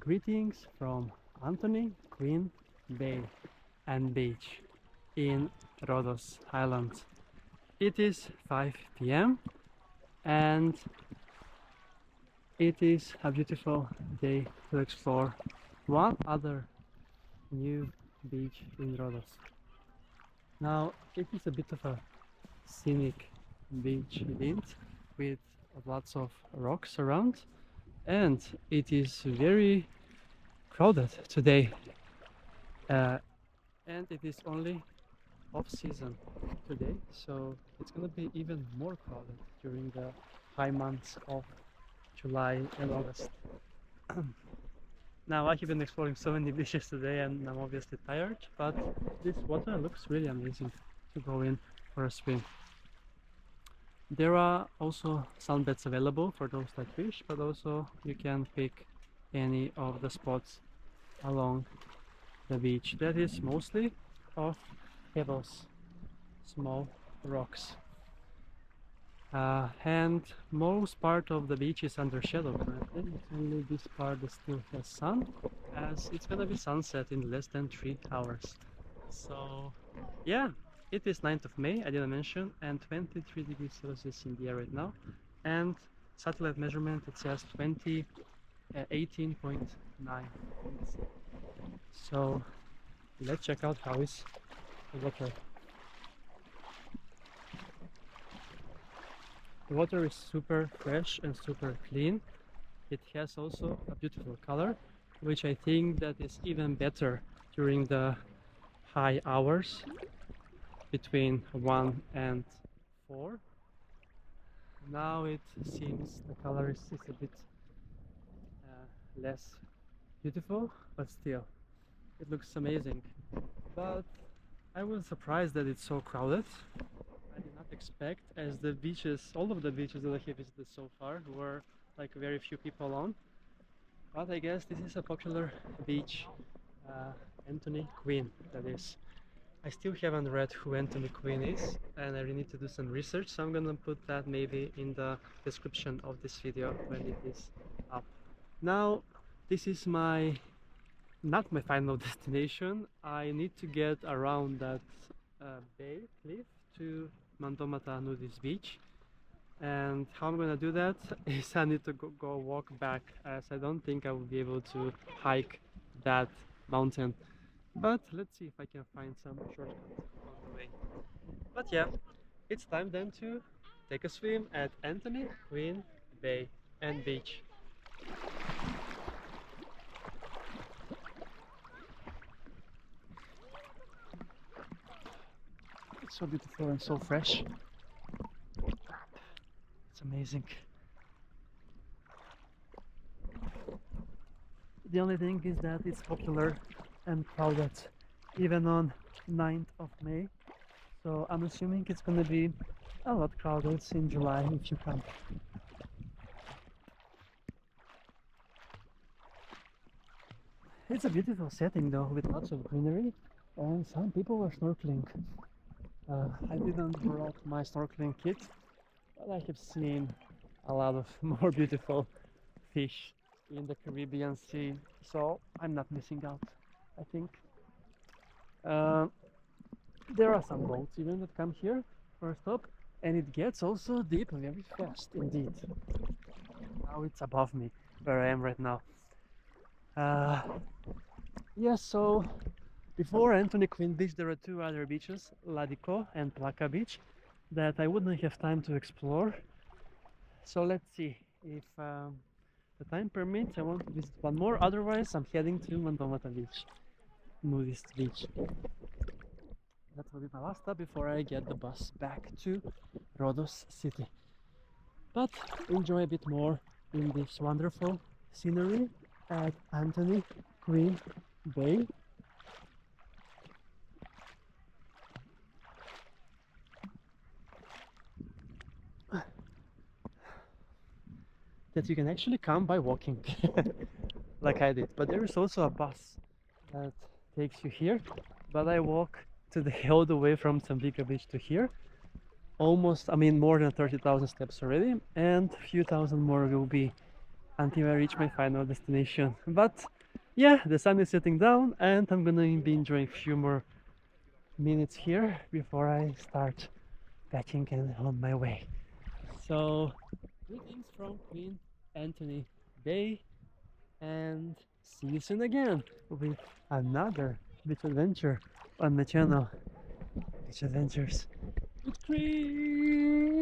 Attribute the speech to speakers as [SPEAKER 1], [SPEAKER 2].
[SPEAKER 1] Greetings from Anthony Quinn Bay and Beach in Rhodos Island. It is 5 p.m. and it is a beautiful day to explore one other new beach in Rhodos. Now it is a bit of a scenic beach event with lots of rocks around, and it is very crowded today, and it is only off season today, so it's gonna be even more crowded during the high months of July and August. Now I have been exploring so many beaches today and I'm obviously tired, but this water looks really amazing to go in for a swim. There are also sunbeds available for those that wish, but also you can pick any of the spots along the beach. That is mostly of pebbles, small rocks. And most part of the beach is under shadow currently. It's only this part that still has sun, as it's gonna be sunset in less than 3 hours. So yeah, it is 9th of May, I didn't mention, and 23 degrees Celsius in the air right now. And satellite measurement, it says 18.9. So let's check out how is the water. The water is super fresh and super clean. It has also a beautiful color, which I think that is even better during the high hours between 1 and 4. Now it seems the color is a bit less beautiful, but still it looks amazing. But I was surprised that it's so crowded. I did not expect, as the beaches, all of the beaches that I have visited so far were like very few people on. But I guess this is a popular beach, Anthony Quinn, that is. I still haven't read who Anthony Quinn is, and I really need to do some research, so I'm gonna put that maybe in the description of this video when it is up. Now, this is not my final destination. I need to get around that bay cliff to Mandomata Nudist Beach, and how I'm gonna do that is I need to go walk back, as I don't think I will be able to hike that mountain. But let's see if I can find some shortcuts on the way. But yeah, it's time then to take a swim at Anthony Quinn Bay and Beach. It's so beautiful and so fresh. It's amazing. The only thing is that it's popular and crowded even on 9th of May. So I'm assuming it's gonna be a lot crowded in July if you come. It's a beautiful setting though, with lots of greenery, and some people are snorkeling. I didn't brought my snorkeling kit, but I have seen a lot of more beautiful fish in the Caribbean Sea, so I'm not missing out, I think. There are some boats even that come here for a stop, and it gets also deep very fast indeed. Now it's above me where I am right now. Yeah, so before Anthony Quinn Beach there are two other beaches, Ladico and Plaka Beach, that I wouldn't have time to explore. So let's see if the time permits. I want to visit one more, otherwise I'm heading to Mandomata Beach, Nudist Beach. That will be my last stop before I get the bus back to Rhodos city. But enjoy a bit more in this wonderful scenery at Anthony Quinn Bay. That you can actually come by walking like I did, but there is also a bus that takes you here, but I walk all the way from Tembica Beach to here, almost, I mean, more than 30,000 steps already, and a few thousand more will be until I reach my final destination. But yeah, the sun is setting down, and I'm gonna be enjoying a few more minutes here before I start packing and on my way. So, greetings from Queen Anthony Bay, and see you soon again with another beach adventure on my channel, Beach Adventures with Kris.